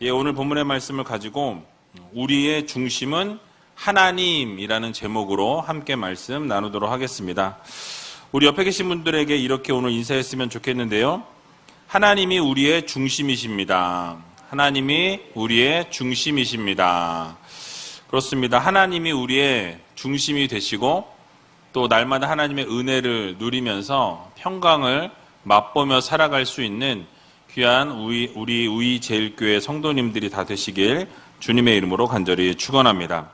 오늘 본문의 말씀을 가지고 우리의 중심은 하나님이라는 제목으로 함께 말씀 나누도록 하겠습니다. 우리 옆에 계신 분들에게 이렇게 오늘 인사했으면 좋겠는데요. 하나님이 우리의 중심이십니다. 하나님이 우리의 중심이십니다. 그렇습니다. 하나님이 우리의 중심이 되시고 또 날마다 하나님의 은혜를 누리면서 평강을 맛보며 살아갈 수 있는 귀한 우리 우이제일교회 성도님들이 다 되시길 주님의 이름으로 간절히 축원합니다.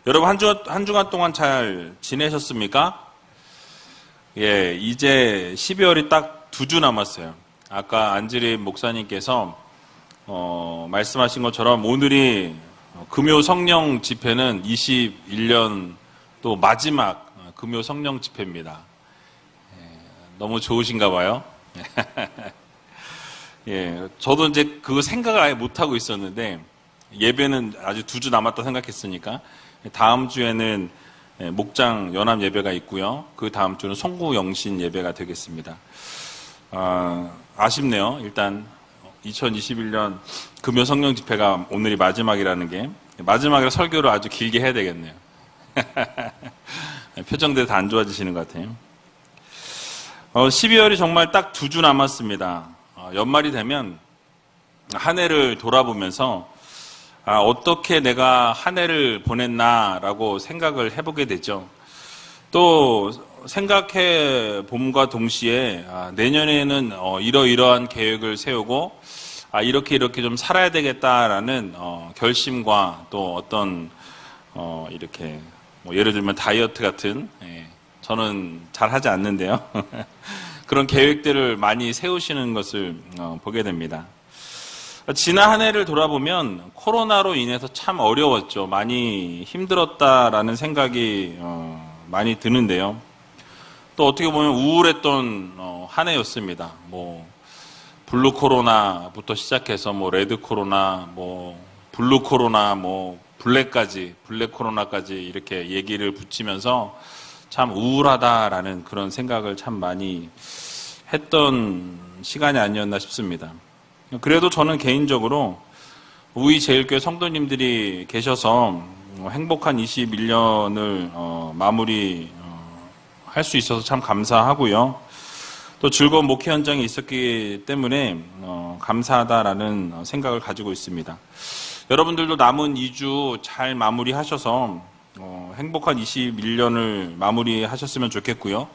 여러분 한 주간 동안 잘 지내셨습니까? 이제 12월이 딱 2주 남았어요. 아까 안지립 목사님께서 말씀하신 것처럼 오늘이 금요 성령 집회는 21년 또 마지막 금요 성령 집회입니다. 너무 좋으신가 봐요. 저도 이제 그 생각을 아예 못하고 있었는데 예배는 아직 2주 남았다 생각했으니까 다음 주에는 목장 연합 예배가 있고요. 그 다음 주는 송구 영신 예배가 되겠습니다. 아쉽네요. 일단 2021년 금요 성령 집회가 오늘이 마지막이라는 게 마지막에 설교를 아주 길게 해야 되겠네요. 표정들 다 안 좋아지시는 것 같아요. 12월이 정말 딱 2주 남았습니다. 연말이 되면 한 해를 돌아보면서 어떻게 내가 한 해를 보냈나라고 생각을 해보게 되죠. 또 생각해 봄과 동시에 내년에는 이러이러한 계획을 세우고 이렇게 좀 살아야 되겠다라는 결심과 또 어떤 이렇게 예를 들면 다이어트 같은 저는 잘 하지 않는데요. 그런 계획들을 많이 세우시는 것을 보게 됩니다. 지난 한 해를 돌아보면 코로나로 인해서 참 어려웠죠. 많이 힘들었다라는 생각이 많이 드는데요. 또 어떻게 보면 우울했던 한 해였습니다. 블루 코로나부터 시작해서 레드 코로나, 블루 코로나, 블랙 코로나까지 이렇게 얘기를 붙이면서 참 우울하다라는 그런 생각을 참 많이 했던 시간이 아니었나 싶습니다. 그래도 저는 개인적으로 우이제일교회 성도님들이 계셔서 행복한 21년을 마무리할 수 있어서 참 감사하고요. 또 즐거운 목회 현장에 있었기 때문에 감사하다라는 생각을 가지고 있습니다. 여러분들도 남은 2주 잘 마무리하셔서 행복한 21년을 마무리하셨으면 좋겠고요.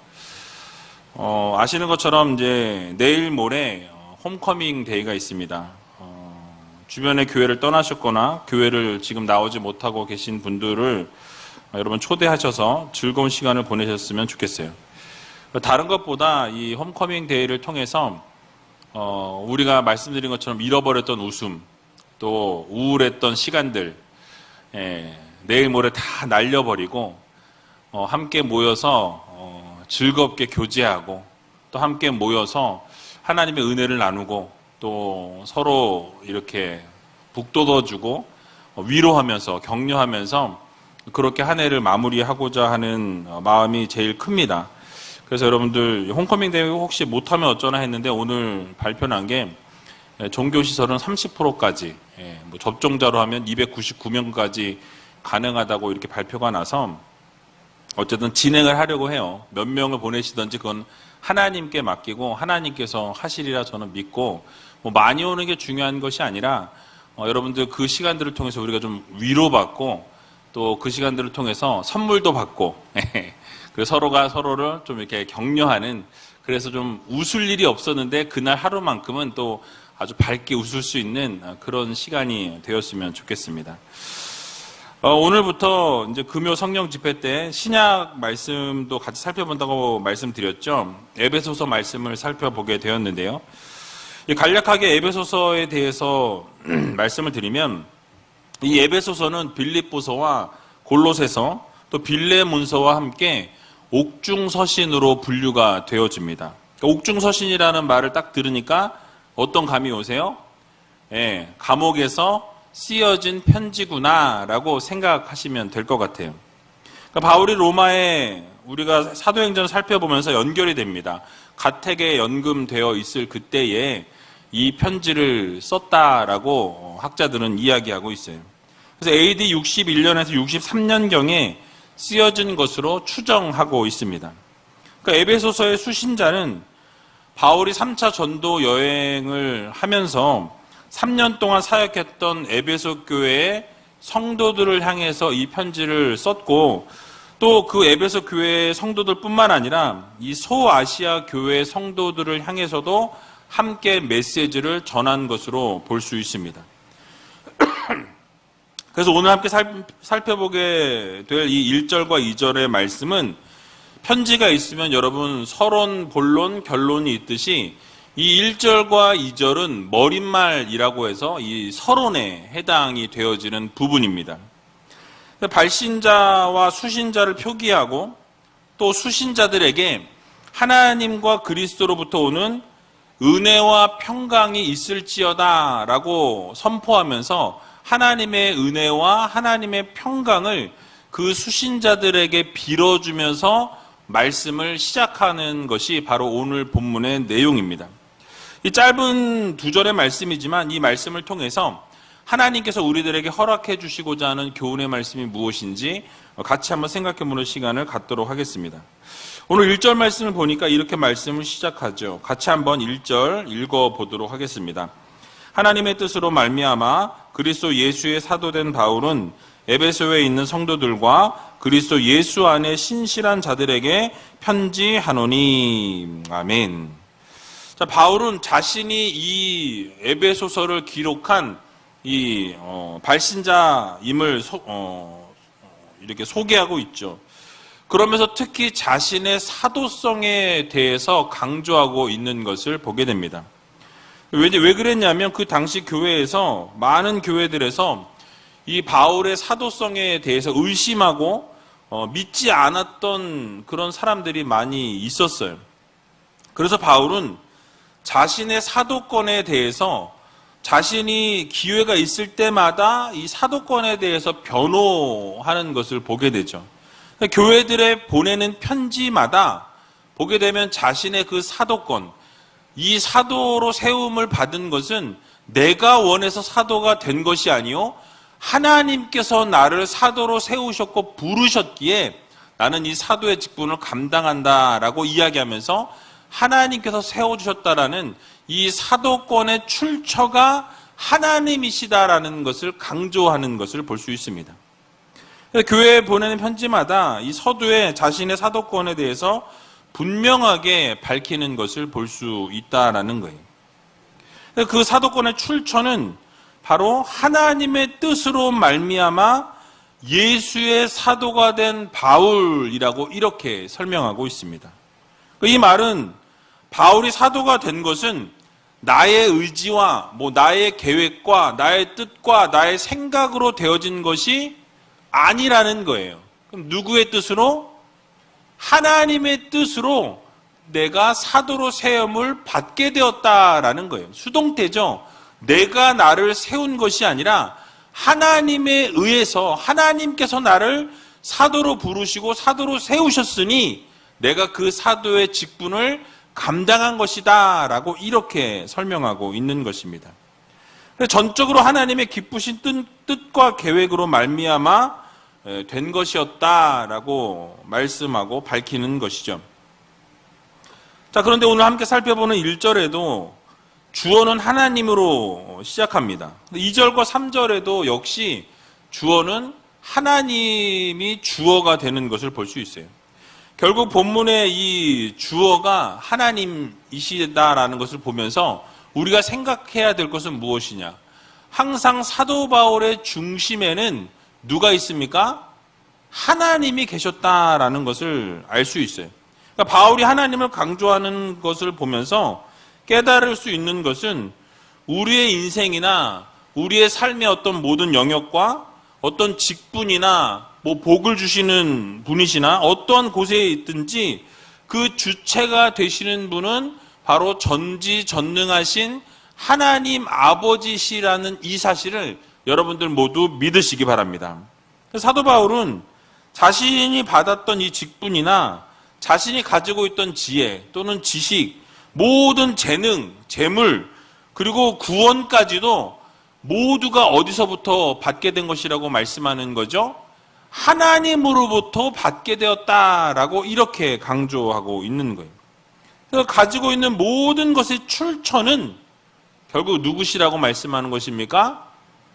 아시는 것처럼 이제 내일 모레 홈커밍 데이가 있습니다. 주변에 교회를 떠나셨거나 교회를 지금 나오지 못하고 계신 분들을 여러분 초대하셔서 즐거운 시간을 보내셨으면 좋겠어요. 다른 것보다 이 홈커밍 데이를 통해서 우리가 말씀드린 것처럼 잃어버렸던 웃음, 또 우울했던 시간들 내일 모레 다 날려버리고 함께 모여서 즐겁게 교제하고 또 함께 모여서 하나님의 은혜를 나누고 또 서로 이렇게 북돋워주고 위로하면서 격려하면서 그렇게 한 해를 마무리하고자 하는 마음이 제일 큽니다. 그래서 여러분들 홈커밍 대회 혹시 못하면 어쩌나 했는데 오늘 발표난 게 종교시설은 30%까지 접종자로 하면 299명까지 가능하다고 이렇게 발표가 나서 어쨌든 진행을 하려고 해요. 몇 명을 보내시든지 그건 하나님께 맡기고 하나님께서 하시리라 저는 믿고 많이 오는 게 중요한 것이 아니라 여러분들 그 시간들을 통해서 우리가 좀 위로받고 또 그 시간들을 통해서 선물도 받고 그래서 서로가 서로를 좀 이렇게 격려하는 그래서 좀 웃을 일이 없었는데 그날 하루만큼은 또 아주 밝게 웃을 수 있는 그런 시간이 되었으면 좋겠습니다. 오늘부터 이제 금요 성령 집회 때 신약 말씀도 같이 살펴본다고 말씀드렸죠. 에베소서 말씀을 살펴보게 되었는데요. 간략하게 에베소서에 대해서 말씀을 드리면 이 에베소서는 빌립보서와 골로새서 또 빌레몬서와 함께 옥중서신으로 분류가 되어집니다. 옥중서신이라는 말을 딱 들으니까 어떤 감이 오세요? 감옥에서 쓰여진 편지구나라고 생각하시면 될 것 같아요. 그러니까 바울이 로마에 우리가 사도행전을 살펴보면서 연결이 됩니다. 가택에 연금되어 있을 그때에 이 편지를 썼다라고 학자들은 이야기하고 있어요. 그래서 AD 61년에서 63년경에 쓰여진 것으로 추정하고 있습니다. 그러니까 에베소서의 수신자는 바울이 3차 전도 여행을 하면서 3년 동안 사역했던 에베소 교회의 성도들을 향해서 이 편지를 썼고, 또 그 에베소 교회의 성도들뿐만 아니라 이 소아시아 교회의 성도들을 향해서도 함께 메시지를 전한 것으로 볼 수 있습니다. 그래서 오늘 함께 살펴보게 될 이 1절과 2절의 말씀은 편지가 있으면 여러분 서론, 본론, 결론이 있듯이 이 1절과 2절은 머릿말이라고 해서 이 서론에 해당이 되어지는 부분입니다. 발신자와 수신자를 표기하고 또 수신자들에게 하나님과 그리스도로부터 오는 은혜와 평강이 있을지어다 라고 선포하면서 하나님의 은혜와 하나님의 평강을 그 수신자들에게 빌어주면서 말씀을 시작하는 것이 바로 오늘 본문의 내용입니다. 이 짧은 2절의 말씀이지만 이 말씀을 통해서 하나님께서 우리들에게 허락해 주시고자 하는 교훈의 말씀이 무엇인지 같이 한번 생각해 보는 시간을 갖도록 하겠습니다. 오늘 1절 말씀을 보니까 이렇게 말씀을 시작하죠. 같이 한번 1절 읽어보도록 하겠습니다. 하나님의 뜻으로 말미암아 그리스도 예수의 사도된 바울은 에베소에 있는 성도들과 그리스도 예수 안에 신실한 자들에게 편지하노니. 아멘. 자, 바울은 자신이 이 에베소서를 기록한 이 발신자임을 이렇게 소개하고 있죠. 그러면서 특히 자신의 사도성에 대해서 강조하고 있는 것을 보게 됩니다. 왜 그랬냐면 그 당시 교회에서 많은 교회들에서 이 바울의 사도성에 대해서 의심하고 믿지 않았던 그런 사람들이 많이 있었어요. 그래서 바울은 자신의 사도권에 대해서 자신이 기회가 있을 때마다 이 사도권에 대해서 변호하는 것을 보게 되죠. 교회들에 보내는 편지마다 보게 되면 자신의 그 사도권, 이 사도로 세움을 받은 것은 내가 원해서 사도가 된 것이 아니요 하나님께서 나를 사도로 세우셨고 부르셨기에 나는 이 사도의 직분을 감당한다라고 이야기하면서 하나님께서 세워주셨다라는 이 사도권의 출처가 하나님이시다라는 것을 강조하는 것을 볼 수 있습니다. 교회에 보내는 편지마다 이 서두에 자신의 사도권에 대해서 분명하게 밝히는 것을 볼 수 있다라는 거예요. 그 사도권의 출처는 바로 하나님의 뜻으로 말미암아 예수의 사도가 된 바울이라고 이렇게 설명하고 있습니다. 이 말은 바울이 사도가 된 것은 나의 의지와 나의 계획과 나의 뜻과 나의 생각으로 되어진 것이 아니라는 거예요. 그럼 누구의 뜻으로? 하나님의 뜻으로 내가 사도로 세움을 받게 되었다라는 거예요. 수동태죠. 내가 나를 세운 것이 아니라 하나님에 의해서 하나님께서 나를 사도로 부르시고 사도로 세우셨으니 내가 그 사도의 직분을 감당한 것이다 라고 이렇게 설명하고 있는 것입니다. 전적으로 하나님의 기쁘신 뜻과 계획으로 말미암아 된 것이었다라고 말씀하고 밝히는 것이죠. 자, 그런데 오늘 함께 살펴보는 1절에도 주어는 하나님으로 시작합니다. 2절과 3절에도 역시 주어는 하나님이 주어가 되는 것을 볼 수 있어요. 결국 본문의 이 주어가 하나님이시다라는 것을 보면서 우리가 생각해야 될 것은 무엇이냐? 항상 사도 바울의 중심에는 누가 있습니까? 하나님이 계셨다라는 것을 알 수 있어요. 그러니까 바울이 하나님을 강조하는 것을 보면서 깨달을 수 있는 것은 우리의 인생이나 우리의 삶의 어떤 모든 영역과 어떤 직분이나 복을 주시는 분이시나 어떠한 곳에 있든지 그 주체가 되시는 분은 바로 전지전능하신 하나님 아버지시라는 이 사실을 여러분들 모두 믿으시기 바랍니다. 사도 바울은 자신이 받았던 이 직분이나 자신이 가지고 있던 지혜 또는 지식, 모든 재능, 재물, 그리고 구원까지도 모두가 어디서부터 받게 된 것이라고 말씀하는 거죠? 하나님으로부터 받게 되었다라고 이렇게 강조하고 있는 거예요. 그래서 가지고 있는 모든 것의 출처는 결국 누구시라고 말씀하는 것입니까?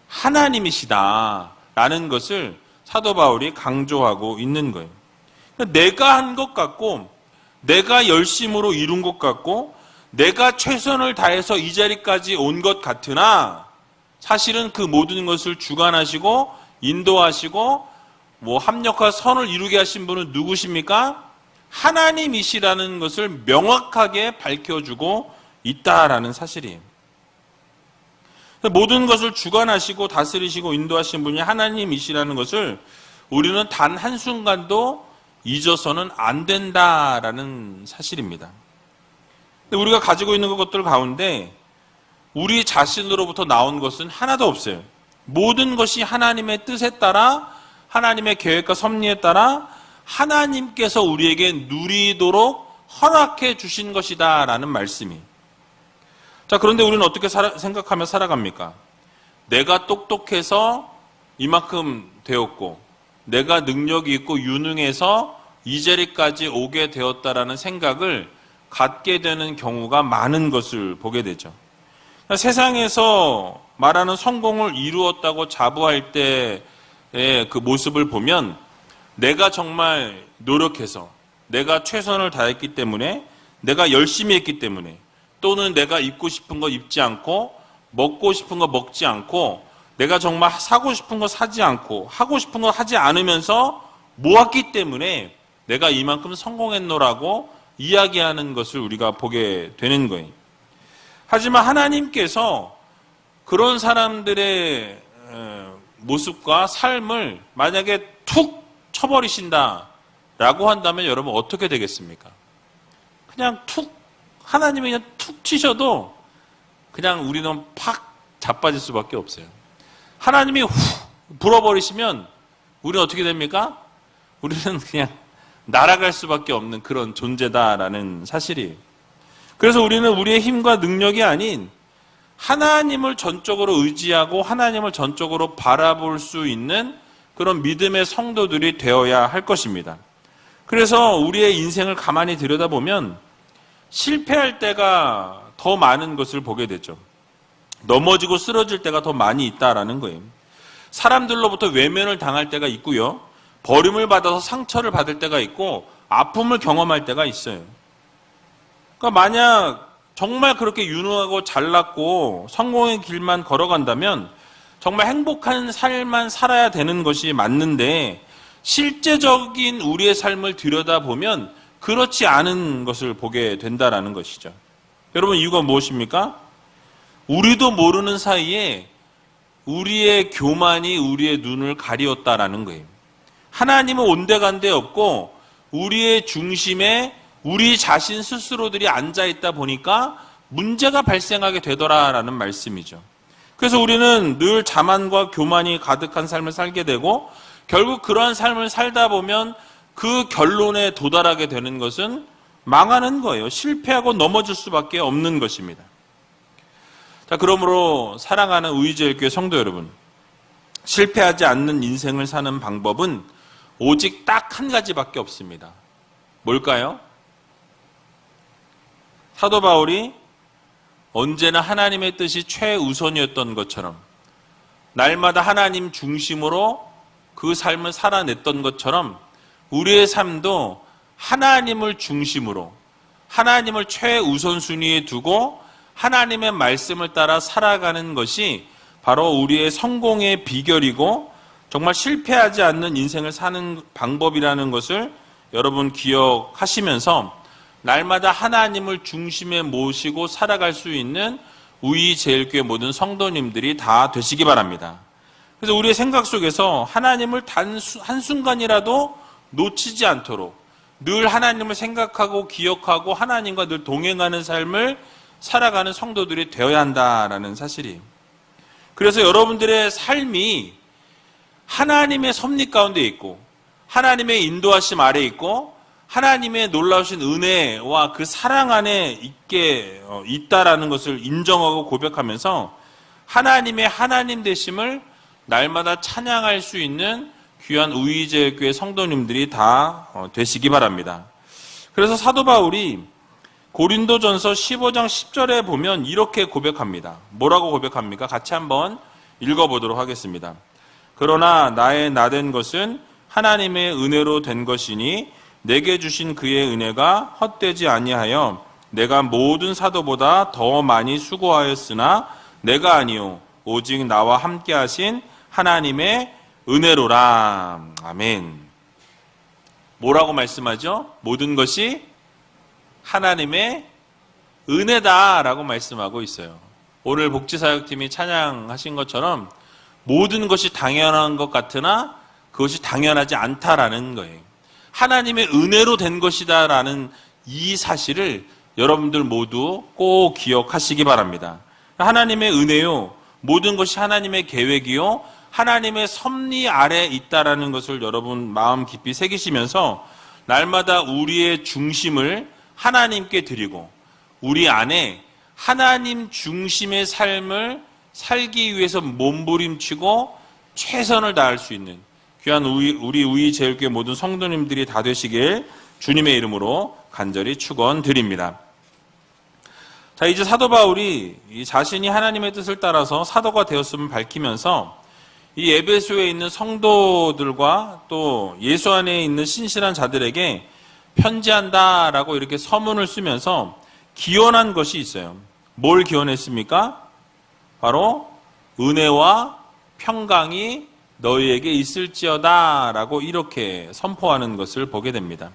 하나님이시다라는 것을 사도 바울이 강조하고 있는 거예요. 내가 한 것 같고, 내가 열심으로 이룬 것 같고, 내가 최선을 다해서 이 자리까지 온 것 같으나 사실은 그 모든 것을 주관하시고 인도하시고 합력과 선을 이루게 하신 분은 누구십니까? 하나님이시라는 것을 명확하게 밝혀주고 있다라는 사실이에요. 모든 것을 주관하시고 다스리시고 인도하신 분이 하나님이시라는 것을 우리는 단 한순간도 잊어서는 안 된다라는 사실입니다. 우리가 가지고 있는 것들 가운데 우리 자신으로부터 나온 것은 하나도 없어요. 모든 것이 하나님의 뜻에 따라, 하나님의 계획과 섭리에 따라 하나님께서 우리에게 누리도록 허락해 주신 것이다 라는 말씀이. 자, 그런데 우리는 어떻게 생각하며 살아갑니까? 내가 똑똑해서 이만큼 되었고, 내가 능력이 있고 유능해서 이 자리까지 오게 되었다라는 생각을 갖게 되는 경우가 많은 것을 보게 되죠. 세상에서 말하는 성공을 이루었다고 자부할 때의 그 모습을 보면 내가 정말 노력해서, 내가 최선을 다했기 때문에, 내가 열심히 했기 때문에, 또는 내가 입고 싶은 거 입지 않고, 먹고 싶은 거 먹지 않고, 내가 정말 사고 싶은 거 사지 않고, 하고 싶은 거 하지 않으면서 모았기 때문에 내가 이만큼 성공했노라고 이야기하는 것을 우리가 보게 되는 거예요. 하지만 하나님께서 그런 사람들의 모습과 삶을 만약에 툭 쳐버리신다라고 한다면 여러분 어떻게 되겠습니까? 그냥 툭, 하나님이 그냥 툭 치셔도 그냥 우리는 팍 자빠질 수밖에 없어요. 하나님이 훅 불어버리시면 우리는 어떻게 됩니까? 우리는 그냥 날아갈 수밖에 없는 그런 존재다라는 사실이에요. 그래서 우리는 우리의 힘과 능력이 아닌 하나님을 전적으로 의지하고 하나님을 전적으로 바라볼 수 있는 그런 믿음의 성도들이 되어야 할 것입니다. 그래서 우리의 인생을 가만히 들여다보면 실패할 때가 더 많은 것을 보게 되죠. 넘어지고 쓰러질 때가 더 많이 있다라는 거예요. 사람들로부터 외면을 당할 때가 있고요. 버림을 받아서 상처를 받을 때가 있고 아픔을 경험할 때가 있어요. 그러니까 만약 정말 그렇게 유능하고 잘났고 성공의 길만 걸어간다면 정말 행복한 삶만 살아야 되는 것이 맞는데 실제적인 우리의 삶을 들여다보면 그렇지 않은 것을 보게 된다라는 것이죠. 여러분, 이유가 무엇입니까? 우리도 모르는 사이에 우리의 교만이 우리의 눈을 가리웠다라는 거예요. 하나님은 온데간데 없고 우리의 중심에 우리 자신 스스로들이 앉아있다 보니까 문제가 발생하게 되더라라는 말씀이죠. 그래서 우리는 늘 자만과 교만이 가득한 삶을 살게 되고 결국 그러한 삶을 살다 보면 그 결론에 도달하게 되는 것은 망하는 거예요. 실패하고 넘어질 수밖에 없는 것입니다. 자, 그러므로 사랑하는 우이제일교회 성도 여러분, 실패하지 않는 인생을 사는 방법은 오직 딱 한 가지밖에 없습니다. 뭘까요? 사도 바울이 언제나 하나님의 뜻이 최우선이었던 것처럼 날마다 하나님 중심으로 그 삶을 살아냈던 것처럼 우리의 삶도 하나님을 중심으로 하나님을 최우선순위에 두고 하나님의 말씀을 따라 살아가는 것이 바로 우리의 성공의 비결이고 정말 실패하지 않는 인생을 사는 방법이라는 것을 여러분 기억하시면서 날마다 하나님을 중심에 모시고 살아갈 수 있는 우이제일교회 모든 성도님들이 다 되시기 바랍니다. 그래서 우리의 생각 속에서 하나님을 한순간이라도 놓치지 않도록 늘 하나님을 생각하고 기억하고 하나님과 늘 동행하는 삶을 살아가는 성도들이 되어야 한다라는 사실이에요. 그래서 여러분들의 삶이 하나님의 섭리 가운데 있고 하나님의 인도하심 아래 있고 하나님의 놀라우신 은혜와 그 사랑 안에 있다라는 것을 인정하고 고백하면서 하나님의 하나님 되심을 날마다 찬양할 수 있는 귀한 우이제교회 성도님들이 다 되시기 바랍니다. 그래서 사도 바울이 고린도전서 15장 10절에 보면 이렇게 고백합니다. 뭐라고 고백합니까? 같이 한번 읽어보도록 하겠습니다. 그러나 나의 나된 것은 하나님의 은혜로 된 것이니 내게 주신 그의 은혜가 헛되지 아니하여 내가 모든 사도보다 더 많이 수고하였으나 내가 아니요 오직 나와 함께 하신 하나님의 은혜로라. 아멘. 뭐라고 말씀하죠? 모든 것이 하나님의 은혜다라고 말씀하고 있어요. 오늘 복지사역팀이 찬양하신 것처럼 모든 것이 당연한 것 같으나 그것이 당연하지 않다라는 거예요. 하나님의 은혜로 된 것이다라는 이 사실을 여러분들 모두 꼭 기억하시기 바랍니다. 하나님의 은혜요, 모든 것이 하나님의 계획이요, 하나님의 섭리 아래 있다라는 것을 여러분 마음 깊이 새기시면서 날마다 우리의 중심을 하나님께 드리고 우리 안에 하나님 중심의 삶을 살기 위해서 몸부림치고 최선을 다할 수 있는 귀한 우리 우이제일교회 모든 성도님들이 다 되시길 주님의 이름으로 간절히 축원드립니다. 자, 이제 사도 바울이 자신이 하나님의 뜻을 따라서 사도가 되었음을 밝히면서 이 에베소에 있는 성도들과 또 예수 안에 있는 신실한 자들에게 편지한다라고 이렇게 서문을 쓰면서 기원한 것이 있어요. 뭘 기원했습니까? 바로 은혜와 평강이 너희에게 있을지어다 라고 이렇게 선포하는 것을 보게 됩니다.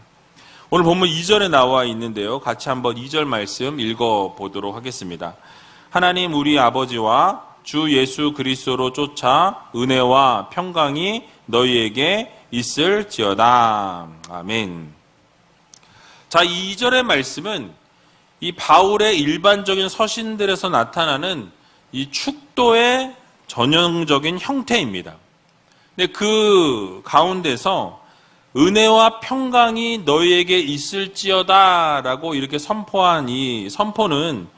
오늘 본문 2절에 나와 있는데요. 같이 한번 2절 말씀 읽어보도록 하겠습니다. 하나님 우리 아버지와 주 예수 그리스도로 쫓아 은혜와 평강이 너희에게 있을지어다. 아멘. 자, 2절의 말씀은 이 바울의 일반적인 서신들에서 나타나는 이 축도의 전형적인 형태입니다. 근데 그 가운데서 은혜와 평강이 너희에게 있을지어다 라고 이렇게 선포한 이 선포는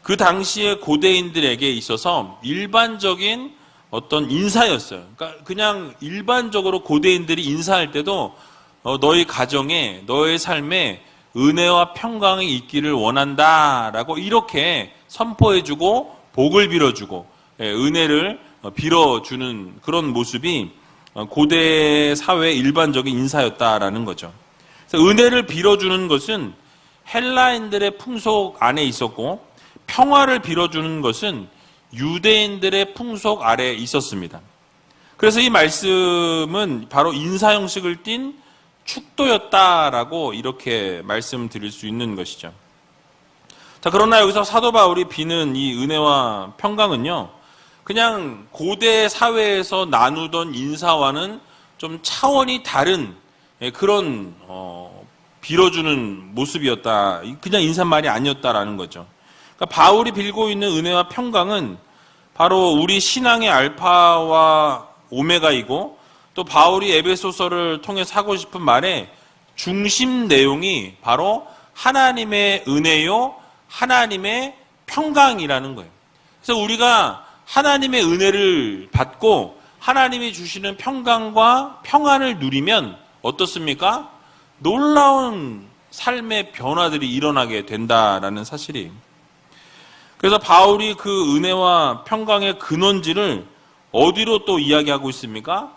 그 당시에 고대인들에게 있어서 일반적인 어떤 인사였어요. 그러니까 그냥 일반적으로 고대인들이 인사할 때도 너희 가정에, 너의 삶에 은혜와 평강이 있기를 원한다라고 이렇게 선포해주고 복을 빌어주고 은혜를 빌어주는 그런 모습이 고대 사회의 일반적인 인사였다라는 거죠. 그래서 은혜를 빌어주는 것은 헬라인들의 풍속 안에 있었고 평화를 빌어주는 것은 유대인들의 풍속 아래에 있었습니다. 그래서 이 말씀은 바로 인사 형식을 띤 축도였다라고 이렇게 말씀드릴 수 있는 것이죠. 자, 그러나 여기서 사도 바울이 비는 이 은혜와 평강은요, 그냥 고대 사회에서 나누던 인사와는 좀 차원이 다른 그런 빌어주는 모습이었다. 그냥 인사말이 아니었다라는 거죠. 그러니까 바울이 빌고 있는 은혜와 평강은 바로 우리 신앙의 알파와 오메가이고 또 바울이 에베소서를 통해서 하고 싶은 말의 중심 내용이 바로 하나님의 은혜요, 하나님의 평강이라는 거예요. 그래서 우리가 하나님의 은혜를 받고 하나님이 주시는 평강과 평안을 누리면 어떻습니까? 놀라운 삶의 변화들이 일어나게 된다라는 사실이에요. 그래서 바울이 그 은혜와 평강의 근원지를 어디로 또 이야기하고 있습니까?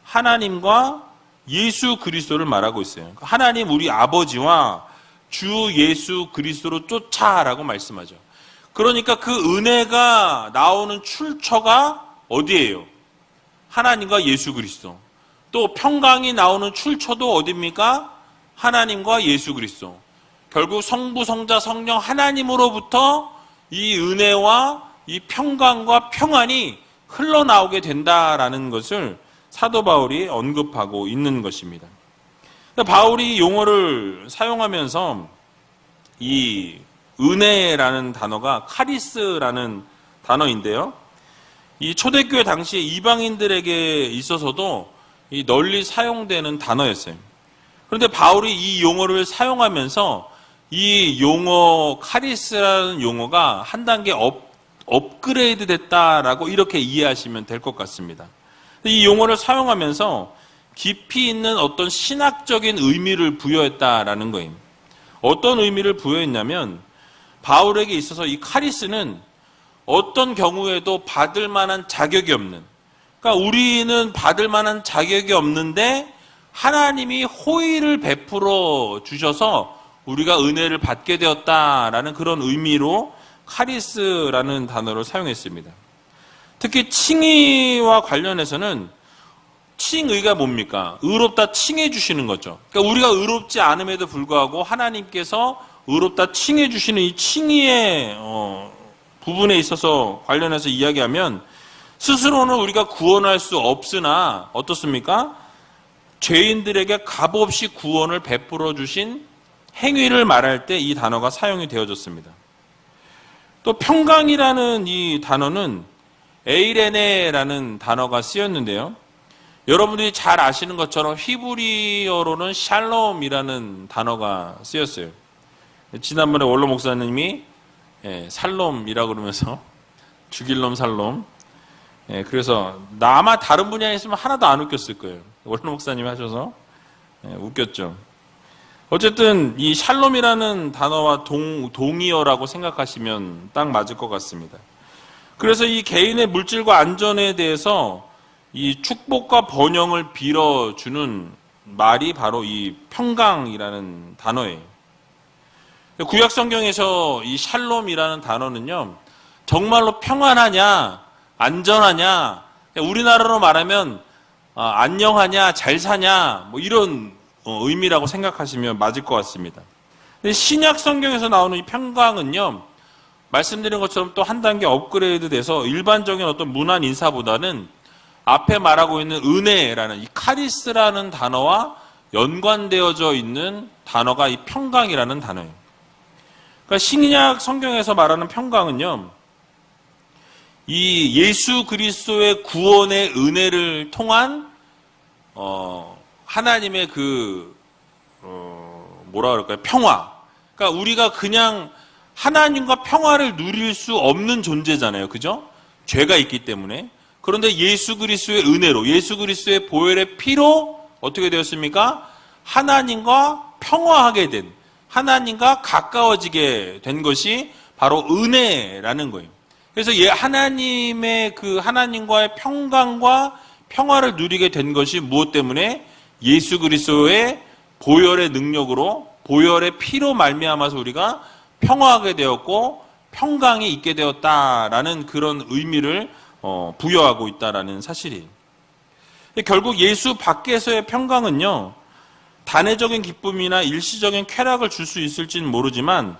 하나님과 예수 그리스도를 말하고 있어요. 하나님 우리 아버지와 주 예수 그리스도로 쫓아라고 말씀하죠. 그러니까 그 은혜가 나오는 출처가 어디예요? 하나님과 예수 그리스도. 또 평강이 나오는 출처도 어디입니까? 하나님과 예수 그리스도. 결국 성부, 성자, 성령 하나님으로부터 이 은혜와 이 평강과 평안이 흘러나오게 된다라는 것을 사도 바울이 언급하고 있는 것입니다. 바울이 용어를 사용하면서 이 은혜라는 단어가 카리스라는 단어인데요. 이 초대교회 당시에 이방인들에게 있어서도 이 널리 사용되는 단어였어요. 그런데 바울이 이 용어를 사용하면서 이 용어 카리스라는 용어가 한 단계 업그레이드 됐다라고 이렇게 이해하시면 될 것 같습니다. 이 용어를 사용하면서 깊이 있는 어떤 신학적인 의미를 부여했다라는 거예요. 어떤 의미를 부여했냐면 바울에게 있어서 이 카리스는 어떤 경우에도 받을 만한 자격이 없는, 그러니까 우리는 받을 만한 자격이 없는데 하나님이 호의를 베풀어 주셔서 우리가 은혜를 받게 되었다라는 그런 의미로 카리스라는 단어를 사용했습니다. 특히 칭의와 관련해서는 칭의가 뭡니까? 의롭다 칭해 주시는 거죠. 그러니까 우리가 의롭지 않음에도 불구하고 하나님께서 의롭다 칭해 주시는 이 칭의의 부분에 있어서 관련해서 이야기하면 스스로는 우리가 구원할 수 없으나 어떻습니까? 죄인들에게 값없이 구원을 베풀어 주신 행위를 말할 때 이 단어가 사용이 되어졌습니다. 또 평강이라는 이 단어는 에이레네라는 단어가 쓰였는데요. 여러분들이 잘 아시는 것처럼 히브리어로는 샬롬이라는 단어가 쓰였어요. 지난번에 원로 목사님이 살롬이라고 그러면서 죽일 놈 살롬. 그래서 아마 다른 분야에 있으면 하나도 안 웃겼을 거예요. 원로 목사님이 하셔서 웃겼죠. 어쨌든 이 샬롬이라는 단어와 동의어라고 생각하시면 딱 맞을 것 같습니다. 그래서 이 개인의 물질과 안전에 대해서 이 축복과 번영을 빌어주는 말이 바로 이 평강이라는 단어예요. 구약 성경에서 이 샬롬이라는 단어는요, 정말로 평안하냐, 안전하냐, 우리나라로 말하면 안녕하냐, 잘 사냐, 뭐 이런 의미라고 생각하시면 맞을 것 같습니다. 근데 신약 성경에서 나오는 이 평강은요, 말씀드린 것처럼 또 한 단계 업그레이드 돼서 일반적인 어떤 문안 인사보다는 앞에 말하고 있는 은혜라는 이 카리스라는 단어와 연관되어져 있는 단어가 이 평강이라는 단어예요. 그러니까 신약 성경에서 말하는 평강은요, 이 예수 그리스도의 구원의 은혜를 통한 하나님의 뭐라 그럴까요? 평화. 그러니까 우리가 그냥 하나님과 평화를 누릴 수 없는 존재잖아요. 그죠? 죄가 있기 때문에. 그런데 예수 그리스도의 은혜로, 예수 그리스도의 보혈의 피로 어떻게 되었습니까? 하나님과 평화하게 된, 하나님과 가까워지게 된 것이 바로 은혜라는 거예요. 그래서 하나님의 하나님과의 평강과 평화를 누리게 된 것이 무엇 때문에? 예수 그리스도의 보혈의 능력으로, 보혈의 피로 말미암아서 우리가 평화하게 되었고 평강이 있게 되었다라는 그런 의미를 부여하고 있다라는 사실이에요. 결국 예수 밖에서의 평강은요, 단회적인 기쁨이나 일시적인 쾌락을 줄 수 있을지는 모르지만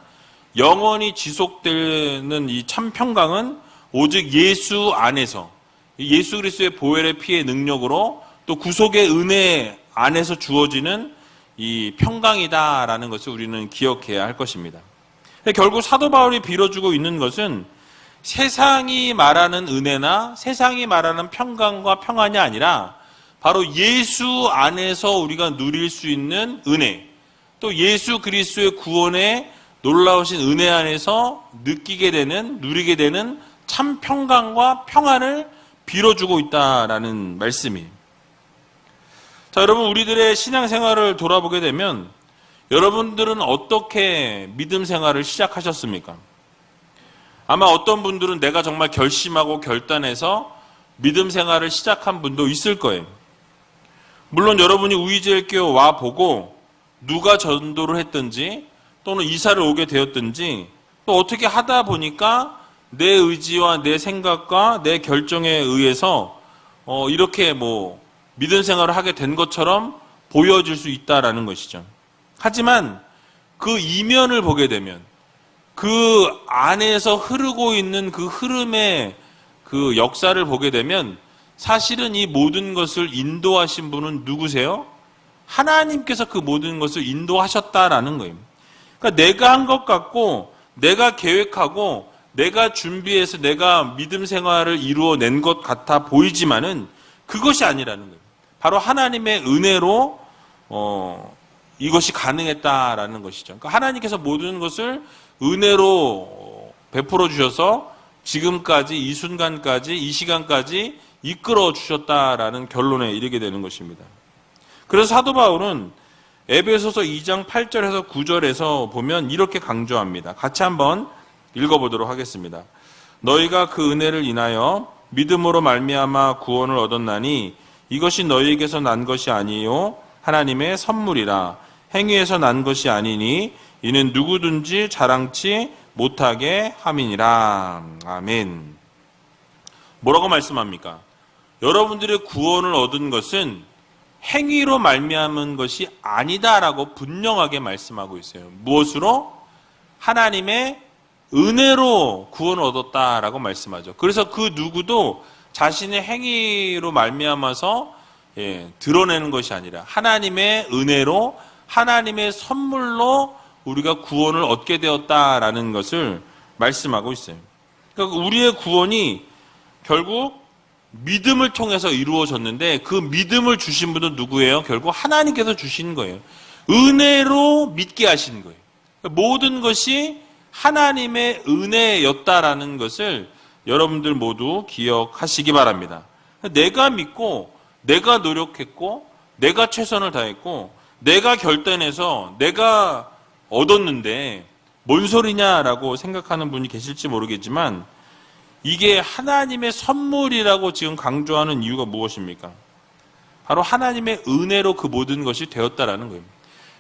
영원히 지속되는 이 참 평강은 오직 예수 안에서, 예수 그리스도의 보혈의 피의 능력으로 또 구속의 은혜 안에서 주어지는 이 평강이다라는 것을 우리는 기억해야 할 것입니다. 결국 사도 바울이 빌어주고 있는 것은 세상이 말하는 은혜나 세상이 말하는 평강과 평안이 아니라 바로 예수 안에서 우리가 누릴 수 있는 은혜, 또 예수 그리스도의 구원의 놀라우신 은혜 안에서 느끼게 되는, 누리게 되는 참 평강과 평안을 빌어주고 있다라는 말씀이에요. 자, 여러분, 우리들의 신앙생활을 돌아보게 되면 여러분들은 어떻게 믿음 생활을 시작하셨습니까? 아마 어떤 분들은 내가 정말 결심하고 결단해서 믿음 생활을 시작한 분도 있을 거예요. 물론 여러분이 우이제일교회 와보고 누가 전도를 했든지 또는 이사를 오게 되었든지 또 어떻게 하다 보니까 내 의지와 내 생각과 내 결정에 의해서 이렇게 믿음 생활을 하게 된 것처럼 보여질 수 있다라는 것이죠. 하지만 그 이면을 보게 되면 그 안에서 흐르고 있는 그 흐름의 그 역사를 보게 되면 사실은 이 모든 것을 인도하신 분은 누구세요? 하나님께서 그 모든 것을 인도하셨다라는 거예요. 그러니까 내가 한 것 같고 내가 계획하고 내가 준비해서 내가 믿음 생활을 이루어낸 것 같아 보이지만은 그것이 아니라는 거예요. 바로 하나님의 은혜로 이것이 가능했다라는 것이죠. 그러니까 하나님께서 모든 것을 은혜로 베풀어 주셔서 지금까지 이 순간까지 이 시간까지 이끌어 주셨다라는 결론에 이르게 되는 것입니다. 그래서 사도 바울은 에베소서 2장 8절에서 9절에서 보면 이렇게 강조합니다. 같이 한번 읽어보도록 하겠습니다. 너희가 그 은혜를 인하여 믿음으로 말미암아 구원을 얻었나니 이것이 너희에게서 난 것이 아니요 하나님의 선물이라. 행위에서 난 것이 아니니 이는 누구든지 자랑치 못하게 함이니라. 아멘. 뭐라고 말씀합니까? 여러분들의 구원을 얻은 것은 행위로 말미암은 것이 아니다라고 분명하게 말씀하고 있어요. 무엇으로? 하나님의 은혜로 구원을 얻었다라고 말씀하죠. 그래서 그 누구도 자신의 행위로 말미암아서 드러내는 것이 아니라 하나님의 은혜로 하나님의 선물로 우리가 구원을 얻게 되었다라는 것을 말씀하고 있어요. 그러니까 우리의 구원이 결국 믿음을 통해서 이루어졌는데 그 믿음을 주신 분은 누구예요? 결국 하나님께서 주신 거예요. 은혜로 믿게 하신 거예요. 모든 것이 하나님의 은혜였다라는 것을 여러분들 모두 기억하시기 바랍니다. 내가 믿고 내가 노력했고 내가 최선을 다했고 내가 결단해서 내가 얻었는데 뭔 소리냐라고 생각하는 분이 계실지 모르겠지만 이게 하나님의 선물이라고 지금 강조하는 이유가 무엇입니까? 바로 하나님의 은혜로 그 모든 것이 되었다라는 거예요.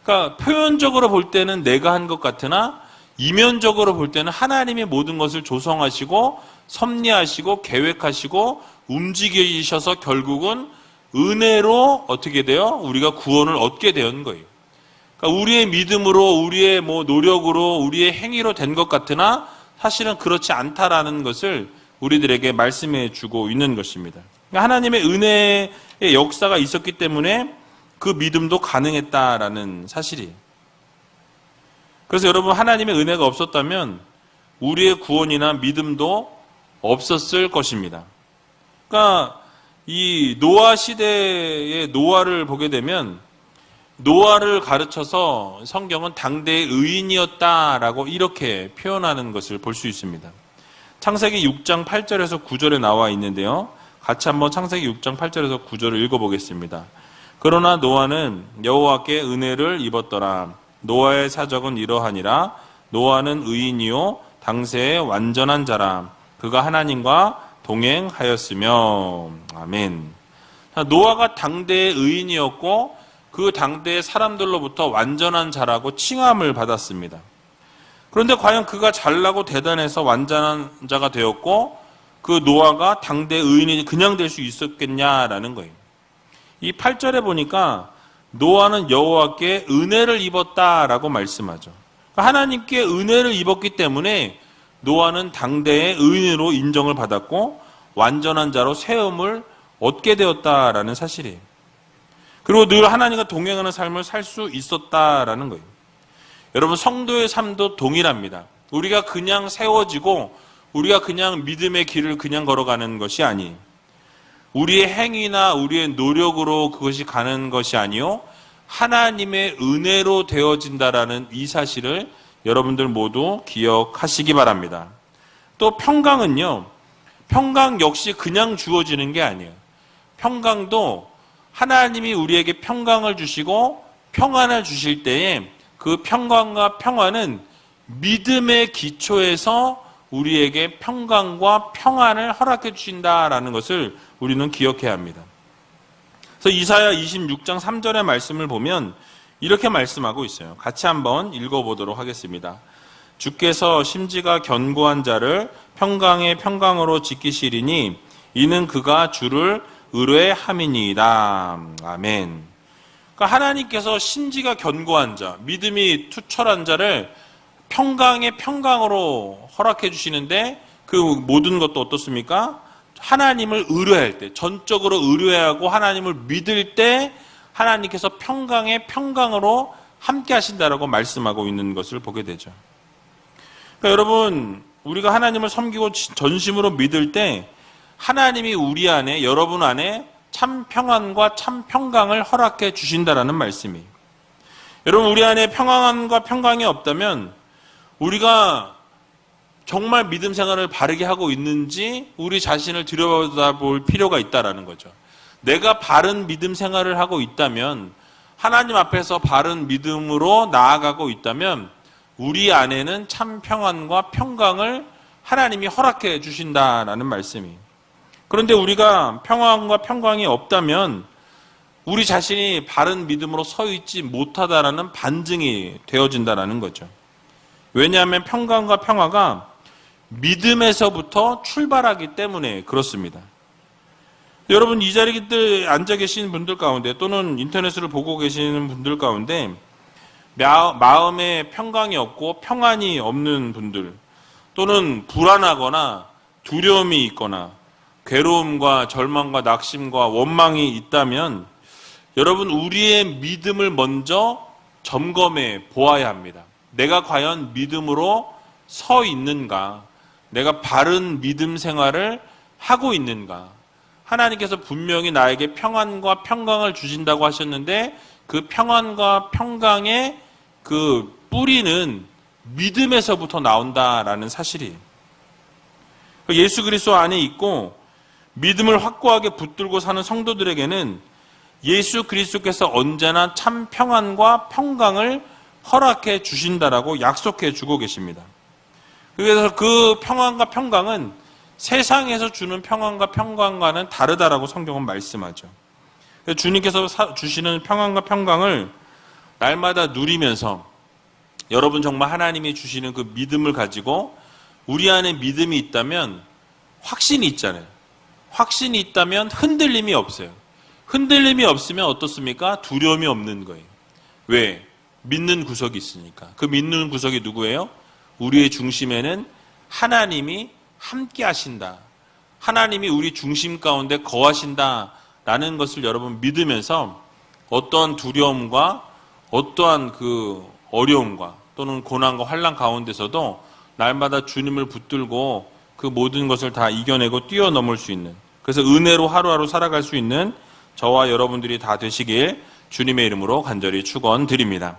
그러니까 표현적으로 볼 때는 내가 한 것 같으나 이면적으로 볼 때는 하나님이 모든 것을 조성하시고 섭리하시고 계획하시고 움직이셔서 결국은 은혜로 어떻게 돼요? 우리가 구원을 얻게 된 거예요. 그러니까 우리의 믿음으로 우리의 노력으로 우리의 행위로 된 것 같으나 사실은 그렇지 않다라는 것을 우리들에게 말씀해 주고 있는 것입니다. 그러니까 하나님의 은혜의 역사가 있었기 때문에 그 믿음도 가능했다라는 사실이에요. 그래서 여러분 하나님의 은혜가 없었다면 우리의 구원이나 믿음도 없었을 것입니다. 그러니까 이 노아 시대의 노아를 보게 되면 노아를 가르쳐서 성경은 당대의 의인이었다라고 이렇게 표현하는 것을 볼 수 있습니다. 창세기 6장 8절에서 9절에 나와 있는데요. 같이 한번 창세기 6장 8절에서 9절을 읽어보겠습니다. 그러나 노아는 여호와께 은혜를 입었더라. 노아의 사적은 이러하니라. 노아는 의인이요 당세의 완전한 자라. 그가 하나님과 동행하였으며. 아멘. 노아가 당대의 의인이었고 그 당대의 사람들로부터 완전한 자라고 칭함을 받았습니다. 그런데 과연 그가 잘나고 대단해서 완전한 자가 되었고 그 노아가 당대의 의인이 그냥 될 수 있었겠냐라는 거예요. 이 8절에 보니까 노아는 여호와께 은혜를 입었다라고 말씀하죠. 하나님께 은혜를 입었기 때문에 노아는 당대의 의인으로 인정을 받았고 완전한 자로 세움을 얻게 되었다라는 사실이에요. 그리고 늘 하나님과 동행하는 삶을 살 수 있었다라는 거예요. 여러분 성도의 삶도 동일합니다. 우리가 그냥 세워지고 우리가 그냥 믿음의 길을 그냥 걸어가는 것이 아니에요. 우리의 행위나 우리의 노력으로 그것이 가는 것이 아니요 하나님의 은혜로 되어진다라는 이 사실을 여러분들 모두 기억하시기 바랍니다. 또 평강은요, 평강 역시 그냥 주어지는 게 아니에요. 평강도 하나님이 우리에게 평강을 주시고 평안을 주실 때에 그 평강과 평안은 믿음의 기초에서 우리에게 평강과 평안을 허락해 주신다라는 것을 우리는 기억해야 합니다. 그래서 이사야 26장 3절의 말씀을 보면 이렇게 말씀하고 있어요. 같이 한번 읽어보도록 하겠습니다. 주께서 심지가 견고한 자를 평강의 평강으로 지키시리니 이는 그가 주를 의뢰함이니이다. 아멘. 그러니까 하나님께서 심지가 견고한 자, 믿음이 투철한 자를 평강의 평강으로 허락해 주시는데 그 모든 것도 어떻습니까? 하나님을 의뢰할 때, 전적으로 의뢰하고 하나님을 믿을 때 하나님께서 평강의 평강으로 함께 하신다라고 말씀하고 있는 것을 보게 되죠. 그러니까 여러분, 우리가 하나님을 섬기고 전심으로 믿을 때 하나님이 우리 안에, 여러분 안에 참 평안과 참 평강을 허락해 주신다라는 말씀이에요. 여러분, 우리 안에 평안과 평강이 없다면 우리가 정말 믿음 생활을 바르게 하고 있는지 우리 자신을 들여다볼 필요가 있다라는 거죠. 내가 바른 믿음 생활을 하고 있다면, 하나님 앞에서 바른 믿음으로 나아가고 있다면 우리 안에는 참 평안과 평강을 하나님이 허락해 주신다라는 말씀이에요. 그런데 우리가 평안과 평강이 없다면 우리 자신이 바른 믿음으로 서 있지 못하다라는 반증이 되어진다라는 거죠. 왜냐하면 평강과 평화가 믿음에서부터 출발하기 때문에 그렇습니다. 여러분, 이 자리에 앉아 계신 분들 가운데 또는 인터넷으로 보고 계시는 분들 가운데 마음에 평강이 없고 평안이 없는 분들, 또는 불안하거나 두려움이 있거나 괴로움과 절망과 낙심과 원망이 있다면 여러분, 우리의 믿음을 먼저 점검해 보아야 합니다. 내가 과연 믿음으로 서 있는가? 내가 바른 믿음 생활을 하고 있는가? 하나님께서 분명히 나에게 평안과 평강을 주신다고 하셨는데 그 평안과 평강의 그 뿌리는 믿음에서부터 나온다라는 사실이에요. 예수 그리스도 안에 있고 믿음을 확고하게 붙들고 사는 성도들에게는 예수 그리스도께서 언제나 참 평안과 평강을 허락해 주신다라고 약속해 주고 계십니다. 그래서 그 평안과 평강은 세상에서 주는 평안과 평강과는 다르다라고 성경은 말씀하죠. 주님께서 주시는 평안과 평강을 날마다 누리면서 여러분 정말 하나님이 주시는 그 믿음을 가지고 우리 안에 믿음이 있다면 확신이 있잖아요. 확신이 있다면 흔들림이 없어요. 흔들림이 없으면 어떻습니까? 두려움이 없는 거예요. 왜? 믿는 구석이 있으니까. 그 믿는 구석이 누구예요? 우리의 중심에는 하나님이 함께 하신다. 하나님이 우리 중심 가운데 거하신다라는 것을 여러분 믿으면서 어떠한 두려움과 어떠한 그 어려움과 또는 고난과 환난 가운데서도 날마다 주님을 붙들고 그 모든 것을 다 이겨내고 뛰어넘을 수 있는, 그래서 은혜로 하루하루 살아갈 수 있는 저와 여러분들이 다 되시길 주님의 이름으로 간절히 축원드립니다.